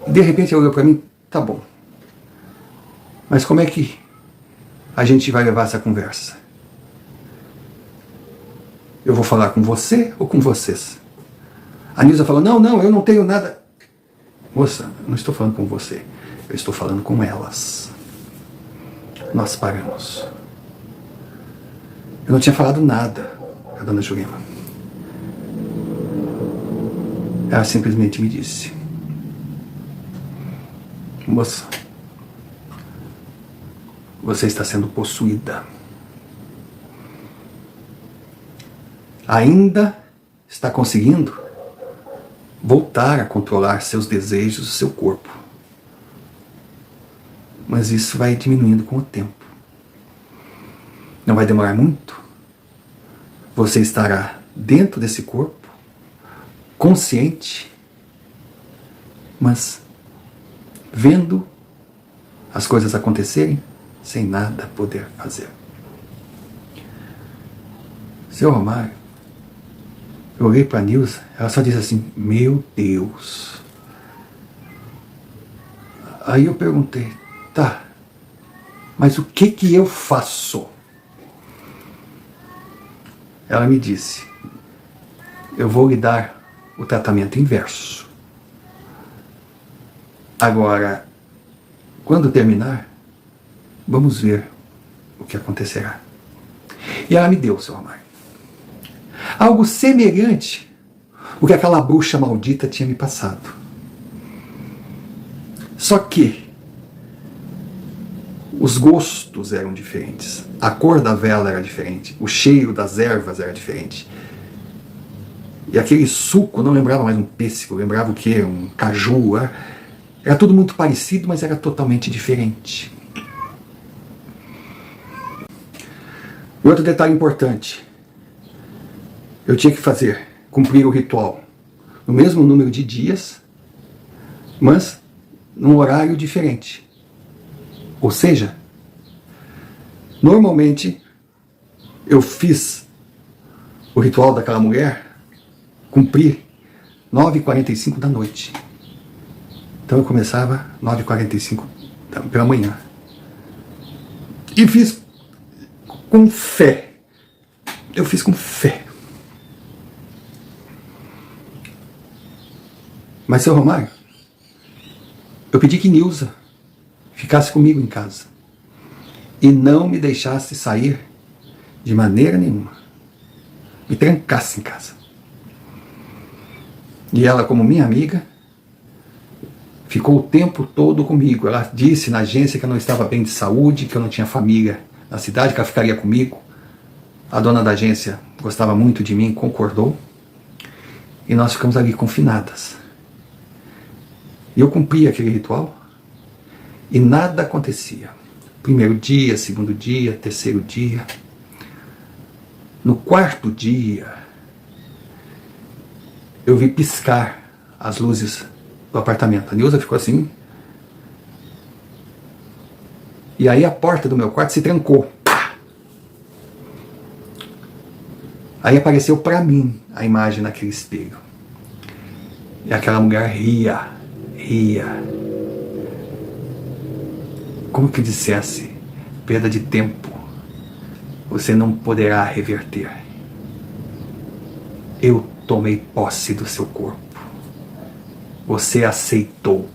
E de repente ela olhou para mim, tá bom. Mas como é que a gente vai levar essa conversa? Eu vou falar com você ou com vocês? A Nilza falou, não, eu não tenho nada. Moça, eu não estou falando com você. Eu estou falando com elas. Nós paramos. Eu não tinha falado nada a dona Jurema. Ela simplesmente me disse: moça, você está sendo possuída. Ainda está conseguindo voltar a controlar seus desejos e seu corpo. Mas isso vai diminuindo com o tempo. Não vai demorar muito. Você estará dentro desse corpo, consciente, mas vendo as coisas acontecerem sem nada poder fazer. Seu Romário, eu olhei para a Nilza, ela só disse assim: meu Deus. Aí eu perguntei: tá, mas o que eu faço? Ela me disse: eu vou lhe dar o tratamento inverso. Agora, quando terminar, vamos ver o que acontecerá. E ela me deu, seu Romário, algo semelhante ao que aquela bruxa maldita tinha me passado. Só que os gostos eram diferentes, a cor da vela era diferente, o cheiro das ervas era diferente. E aquele suco não lembrava mais um pêssego, lembrava o quê? Um caju. Era tudo muito parecido, mas era totalmente diferente. E outro detalhe importante: eu tinha que cumprir o ritual no mesmo número de dias, mas num horário diferente. Ou seja, normalmente eu fiz o ritual daquela mulher cumprir 9h45 da noite. Então eu começava 9h45 pela manhã. E fiz com fé. Eu fiz com fé. Mas, seu Romário, eu pedi que Nilza ficasse comigo em casa e não me deixasse sair de maneira nenhuma. Me trancasse em casa. E ela, como minha amiga, ficou o tempo todo comigo. Ela disse na agência que eu não estava bem de saúde, que eu não tinha família na cidade, que ela ficaria comigo. A dona da agência gostava muito de mim, concordou. E nós ficamos ali confinadas. E eu cumpria aquele ritual e nada acontecia. Primeiro dia, segundo dia, terceiro dia. No quarto dia, eu vi piscar as luzes do apartamento. A Nilza ficou assim. E aí a porta do meu quarto se trancou. Aí apareceu para mim a imagem naquele espelho. E aquela mulher ria. Como que dissesse: perda de tempo, você não poderá reverter. Eu tomei posse do seu corpo. Você aceitou.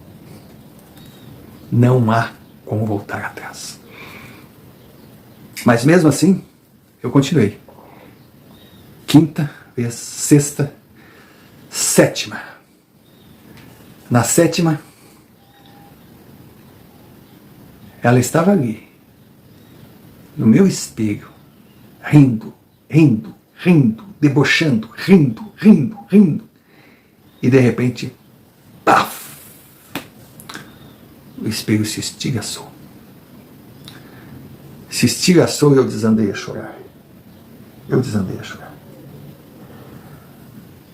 Não há como voltar atrás. Mas mesmo assim, eu continuei. Quinta vez, sexta, sétima. Na sétima, ela estava ali, no meu espelho, rindo, debochando, rindo. E de repente, paf! O espelho se estilhaçou. Se estilhaçou e eu desandei a chorar.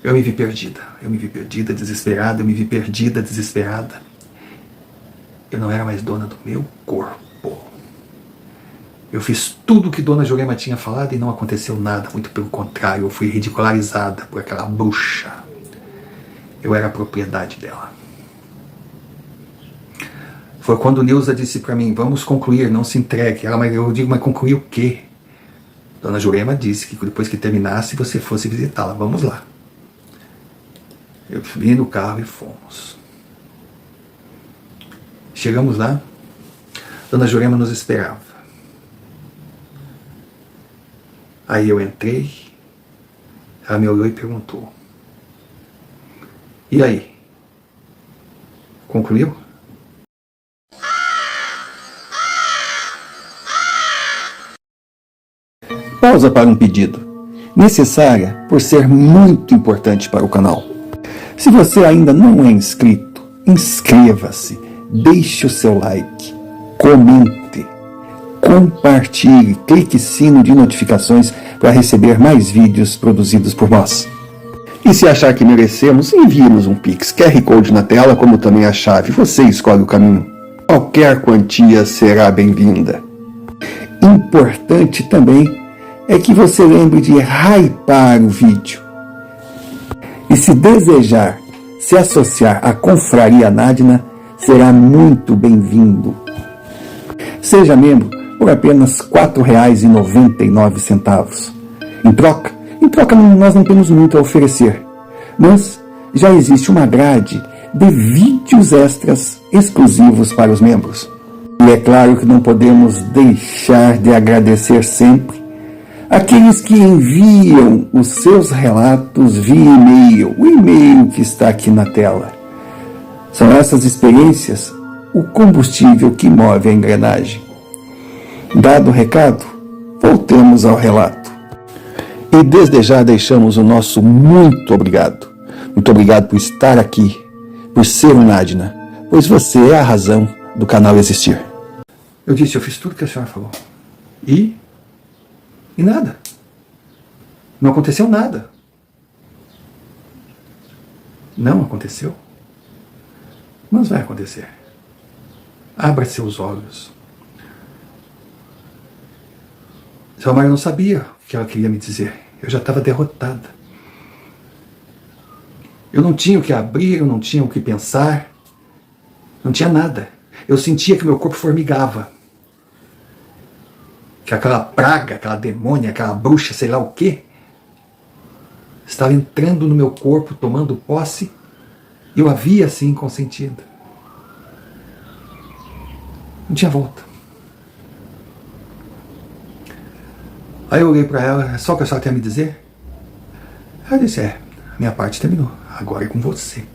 Eu me vi perdida, desesperada, desesperada. Eu não era mais dona do meu corpo. Eu fiz tudo o que Dona Jurema tinha falado e não aconteceu nada, muito pelo contrário, eu fui ridicularizada por aquela bruxa. Eu era a propriedade dela. Foi quando Nilza disse para mim: vamos concluir, não se entregue. Eu digo: mas concluir o quê? Dona Jurema disse que depois que terminasse você fosse visitá-la. Vamos lá. Eu vim no carro e fomos. Chegamos lá, Dona Jurema nos esperava. Aí eu entrei, ela me olhou e perguntou: E aí? Concluiu? Pausa para um pedido, necessária por ser muito importante para o canal. Se você ainda não é inscrito, inscreva-se, deixe o seu like, comente, compartilhe, clique sino de notificações para receber mais vídeos produzidos por nós. E se achar que merecemos, envie-nos um Pix, QR Code na tela, como também a chave. Você escolhe o caminho. Qualquer quantia será bem-vinda. Importante também é que você lembre de hypar o vídeo. E se desejar se associar à Confraria Nadina, será muito bem-vindo. Seja membro por apenas R$ 4,99. Em troca, nós não temos muito a oferecer, mas já existe uma grade de vídeos extras exclusivos para os membros. E é claro que não podemos deixar de agradecer sempre aqueles que enviam os seus relatos via e-mail, o e-mail que está aqui na tela. São essas experiências o combustível que move a engrenagem. Dado o recado, voltemos ao relato. E desde já deixamos o nosso muito obrigado. Muito obrigado por estar aqui, por ser um Nadina, pois você é a razão do canal existir. Eu disse, eu fiz tudo que a senhora falou. E nada. Não aconteceu nada. Não aconteceu. Mas vai acontecer. Abra seus olhos. Selmar não sabia o que ela queria me dizer. Eu já estava derrotada. Eu não tinha o que abrir, eu não tinha o que pensar. Não tinha nada. Eu sentia que meu corpo formigava. Que aquela praga, aquela demônia, aquela bruxa, sei lá o quê, estava entrando no meu corpo, tomando posse, e eu havia assim consentido. Não tinha volta. Aí eu olhei para ela, é só o que a senhora tem a me dizer? Ela disse, minha parte terminou, agora é com você.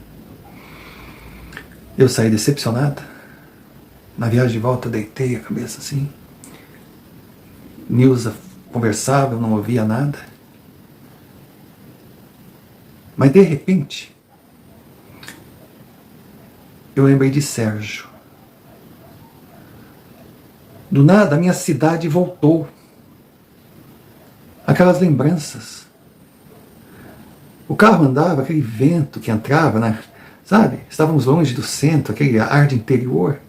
Eu saí decepcionada. Na viagem de volta, deitei a cabeça assim. Nilza conversava, eu não ouvia nada. Mas de repente, eu lembrei de Sérgio. Do nada, a minha cidade voltou. Aquelas lembranças. O carro andava, aquele vento que entrava, né? Sabe? Estávamos longe do centro, aquele ar de interior.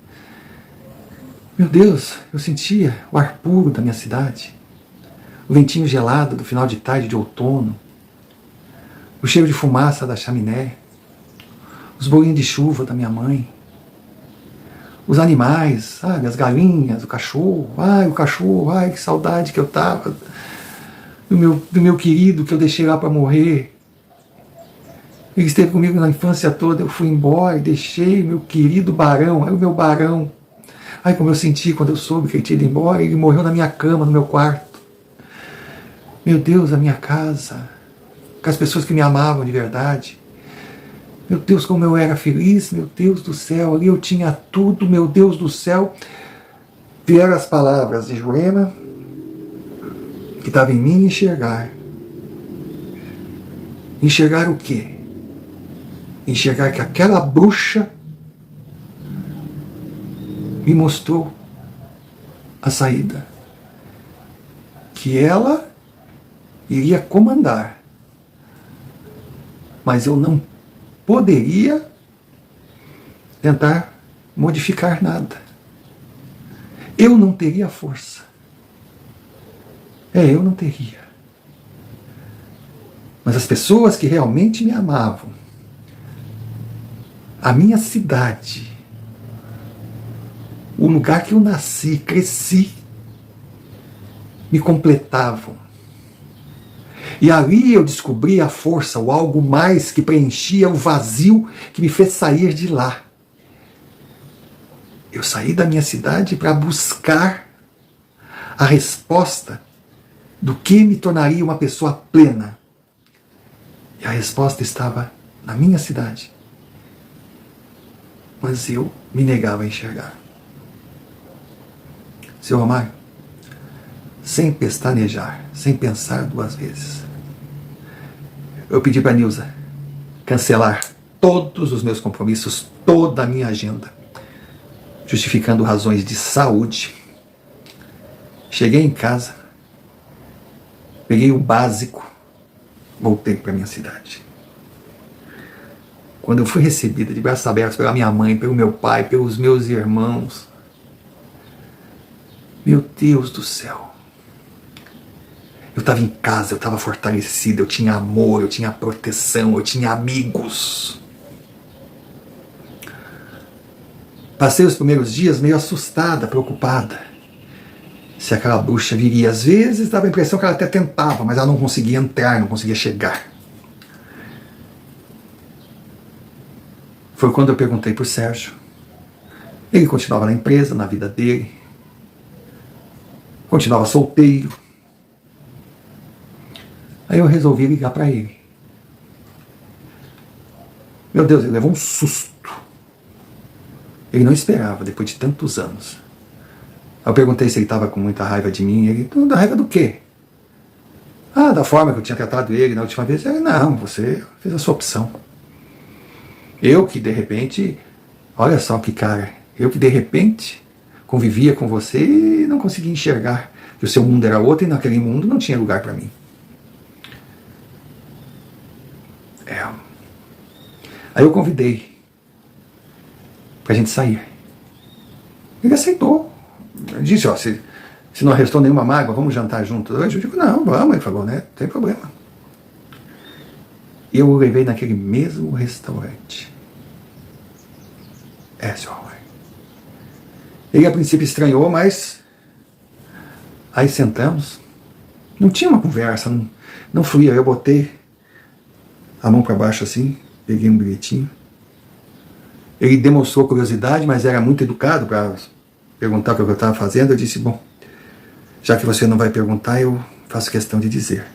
Meu Deus, eu sentia o ar puro da minha cidade. O ventinho gelado do final de tarde de outono. O cheiro de fumaça da chaminé. Os bolinhos de chuva da minha mãe. Os animais, sabe? As galinhas, o cachorro. Ai, o cachorro, ai, que saudade que eu tava do meu querido que eu deixei lá para morrer. Ele esteve comigo na infância toda, eu fui embora e deixei meu querido Barão, era o meu Barão. Ai, como eu senti quando eu soube que ele tinha ido embora, ele morreu na minha cama, no meu quarto. Meu Deus, a minha casa, com as pessoas que me amavam de verdade. Meu Deus, como eu era feliz, meu Deus do céu, ali eu tinha tudo, meu Deus do céu. Vieram as palavras de Jurema, que estava em mim, enxergar. Enxergar o quê? Enxergar que aquela bruxa me mostrou a saída. Que ela iria comandar. Mas eu não poderia tentar modificar nada. Eu não teria força. Eu não teria. Mas as pessoas que realmente me amavam, a minha cidade, o lugar que eu nasci, cresci, me completavam. E ali eu descobri a força, o algo mais que preenchia o vazio que me fez sair de lá. Eu saí da minha cidade para buscar a resposta do que me tornaria uma pessoa plena. E a resposta estava na minha cidade. Mas eu me negava a enxergar. Seu Romário, sem pestanejar, sem pensar duas vezes, eu pedi para a Nilza cancelar todos os meus compromissos, toda a minha agenda, justificando razões de saúde. Cheguei em casa, peguei o básico, voltei para minha cidade. Quando eu fui recebida de braços abertos pela minha mãe, pelo meu pai, pelos meus irmãos, meu Deus do céu, eu estava em casa, eu estava fortalecida, eu tinha amor, eu tinha proteção, eu tinha amigos. Passei os primeiros dias meio assustada, preocupada, se aquela bruxa viria. Às vezes dava a impressão que ela até tentava, mas ela não conseguia entrar, não conseguia chegar. Foi quando eu perguntei por Sérgio. Ele continuava na empresa, na vida dele, continuava solteiro. Aí eu resolvi ligar para ele. Meu Deus, ele levou um susto. Ele não esperava, depois de tantos anos. Aí eu perguntei se ele estava com muita raiva de mim. Ele, da raiva do quê? Ah, da forma que eu tinha tratado ele na última vez. Ele, não, você fez a sua opção. Eu que de repente, olha só que cara, eu que de repente convivia com você e não conseguia enxergar que o seu mundo era outro e naquele mundo não tinha lugar para mim. Aí eu convidei pra gente sair. Ele aceitou. Ele disse, ó, se não restou nenhuma mágoa, vamos jantar juntos hoje? Eu digo, não, vamos. Ele falou, né? Não tem problema. E eu o levei naquele mesmo restaurante. Senhor. Ele a princípio estranhou, mas aí sentamos. Não tinha uma conversa, não fluía. Eu botei a mão para baixo assim, peguei um bilhetinho. Ele demonstrou curiosidade, mas era muito educado para perguntar o que eu estava fazendo. Eu disse, bom, já que você não vai perguntar, eu faço questão de dizer.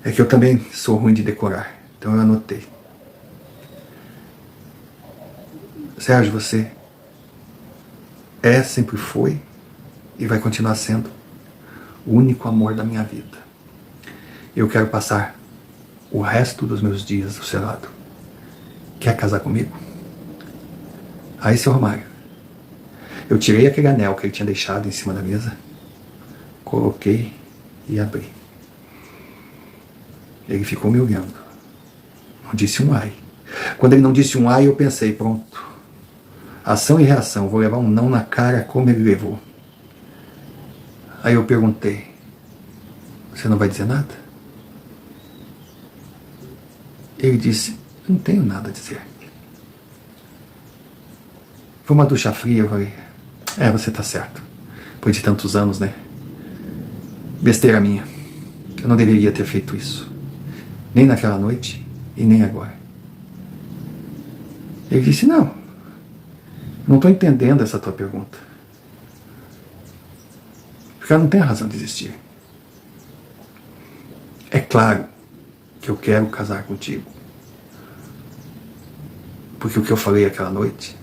É que eu também sou ruim de decorar, então eu anotei. Sérgio, você sempre foi e vai continuar sendo o único amor da minha vida. Eu quero passar o resto dos meus dias do seu lado. Quer casar comigo? Aí, seu Romário, eu tirei aquele anel que ele tinha deixado em cima da mesa, coloquei e abri. Ele ficou me olhando. Não disse um ai. Quando ele não disse um ai, eu pensei, pronto. Ação e reação, vou levar um não na cara como ele levou. Aí eu perguntei, você não vai dizer nada? Ele disse, não tenho nada a dizer. Foi uma ducha fria, eu falei, você tá certo. Depois de tantos anos, né? Besteira minha. Eu não deveria ter feito isso. Nem naquela noite e nem agora. Ele disse, não estou entendendo essa tua pergunta. Porque ela não tem a razão de existir. É claro que eu quero casar contigo. Porque o que eu falei aquela noite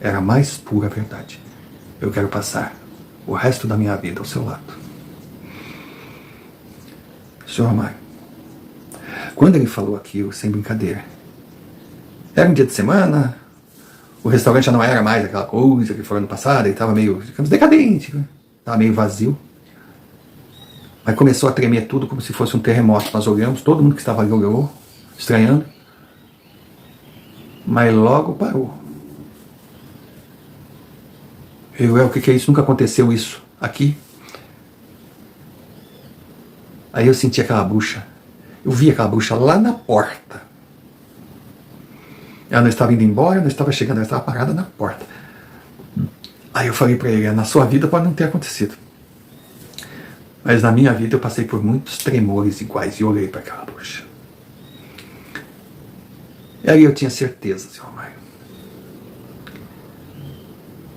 era a mais pura verdade. Eu quero passar o resto da minha vida ao seu lado. Senhor Romário, quando ele falou aquilo, sem brincadeira, era um dia de semana, o restaurante já não era mais aquela coisa que foi ano passado, ele estava meio, digamos, decadente, né? Estava meio vazio. Mas começou a tremer tudo como se fosse um terremoto. Nós olhamos, todo mundo que estava ali olhou, estranhando. Mas logo parou. O que é isso? Nunca aconteceu isso aqui. Aí eu senti aquela bruxa. Eu vi aquela bruxa lá na porta. Ela não estava indo embora, não estava chegando, ela estava parada na porta. Aí eu falei para ele, na sua vida pode não ter acontecido. Mas na minha vida eu passei por muitos tremores iguais e olhei para aquela bruxa. E aí eu tinha certeza, senhor Romário,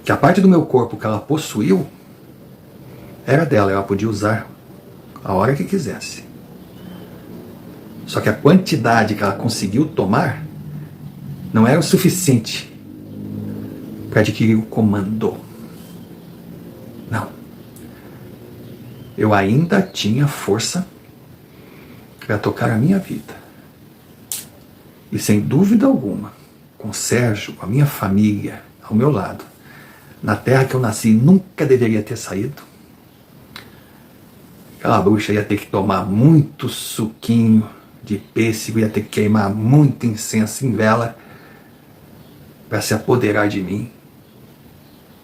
que a parte do meu corpo que ela possuiu era dela, ela podia usar a hora que quisesse. Só que a quantidade que ela conseguiu tomar não era o suficiente para adquirir o comando. Não. Eu ainda tinha força para tocar a minha vida. E sem dúvida alguma, com o Sérgio, com a minha família ao meu lado, na terra que eu nasci nunca deveria ter saído, aquela bruxa ia ter que tomar muito suquinho de pêssego, ia ter que queimar muito incenso em vela para se apoderar de mim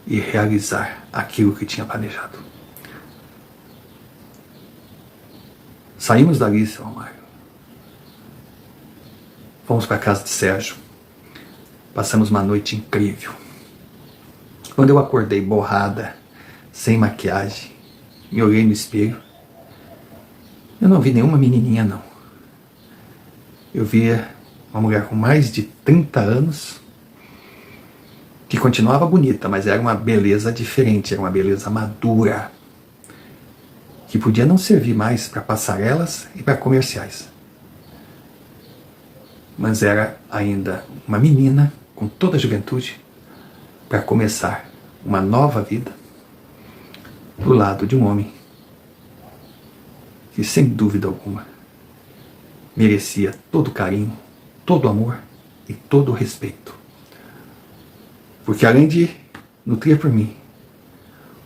e realizar aquilo que tinha planejado. Saímos dali, seu Romário. Fomos para a casa de Sérgio. Passamos uma noite incrível. Quando eu acordei borrada, sem maquiagem, me olhei no espelho, eu não vi nenhuma menininha, não. Eu via uma mulher com mais de 30 anos, que continuava bonita, mas era uma beleza diferente, era uma beleza madura, que podia não servir mais para passarelas e para comerciais. Mas era ainda uma menina com toda a juventude para começar uma nova vida do lado de um homem que, sem dúvida alguma, merecia todo o carinho, todo o amor e todo o respeito. Porque além de nutrir por mim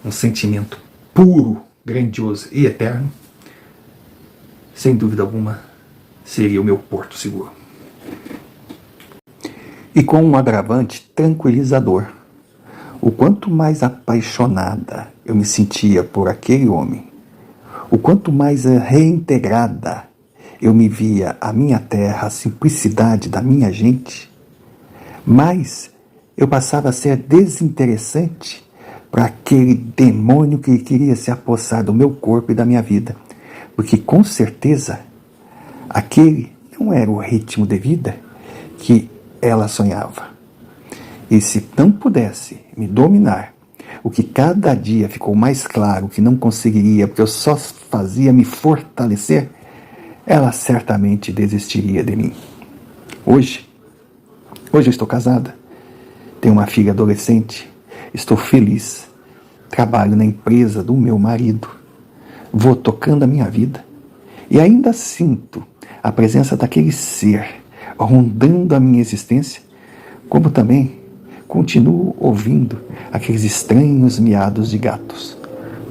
um sentimento puro, grandioso e eterno, sem dúvida alguma, seria o meu porto seguro. E com um agravante tranquilizador. O quanto mais apaixonada eu me sentia por aquele homem, o quanto mais reintegrada eu me via a minha terra, a simplicidade da minha gente, mais eu passava a ser desinteressante para aquele demônio que queria se apossar do meu corpo e da minha vida. Porque com certeza aquele não era o ritmo de vida que ela sonhava. E se não pudesse me dominar, o que cada dia ficou mais claro que não conseguiria, porque eu só fazia me fortalecer, ela certamente desistiria de mim. Hoje eu estou casada, tenho uma filha adolescente, estou feliz, trabalho na empresa do meu marido, vou tocando a minha vida e ainda sinto a presença daquele ser rondando a minha existência, como também continuo ouvindo aqueles estranhos miados de gatos.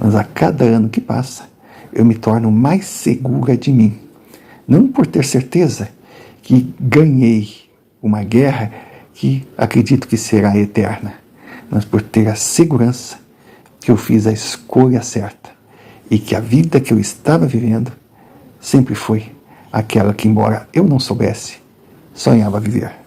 Mas a cada ano que passa, eu me torno mais segura de mim. Não por ter certeza que ganhei uma guerra que acredito que será eterna, mas por ter a segurança que eu fiz a escolha certa e que a vida que eu estava vivendo sempre foi aquela que, embora eu não soubesse, sonhava viver.